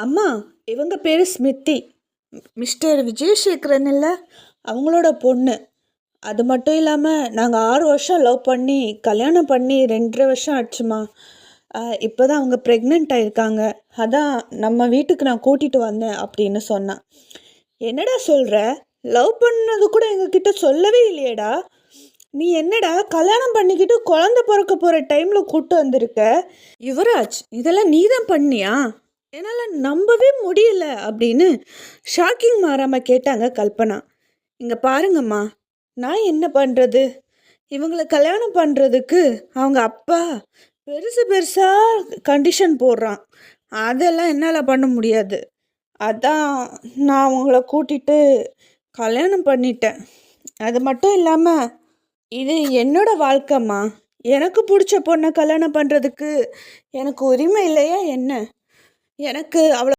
அம்மா, இவங்க பேர் ஸ்மித்தி. மிஸ்டர் விஜயசேகரன் இல்லை, அவங்களோட பொண்ணு. அது மட்டும் இல்லாமல் நாங்கள் 6 வருஷம் லவ் பண்ணி கல்யாணம் பண்ணி 2.5 வருஷம் ஆச்சுமா. இப்போ தான் அவங்க ப்ரெக்னென்ட் ஆயிருக்காங்க. அதான் நம்ம வீட்டுக்கு நான் கூட்டிகிட்டு வந்தேன் அப்படின்னு சொன்னான். என்னடா சொல்கிற? லவ் பண்ணது கூட எங்ககிட்ட சொல்லவே இல்லையேடா. நீ என்னடா கல்யாணம் பண்ணிக்கிட்டு குழந்தை பிறக்க போகிற டைமில் கூப்பிட்டு வந்திருக்க? யுவராஜ், இதெல்லாம் நீ தான் பண்ணியா? என்னால் நம்பவே முடியல அப்படின்னு ஷாக்கிங் மாறாமல் கேட்டாங்க கல்பனா. இங்கே பாருங்கம்மா, நான் என்ன பண்ணுறது? இவங்களை கல்யாணம் பண்ணுறதுக்கு அவங்க அப்பா பெருசு பெருசாக கண்டிஷன் போடுறான். அதெல்லாம் என்னால் பண்ண முடியாது. அதான் நான் அவங்கள கூட்டிகிட்டு கல்யாணம் பண்ணிட்டேன். அது மட்டும் இல்லாமல் இது என்னோட வாழ்க்கைம்மா. எனக்கு பிடிச்ச பொண்ணை கல்யாணம் பண்ணுறதுக்கு எனக்கு உரிமை இல்லையா என்ன? எனக்கு அவ்வளோ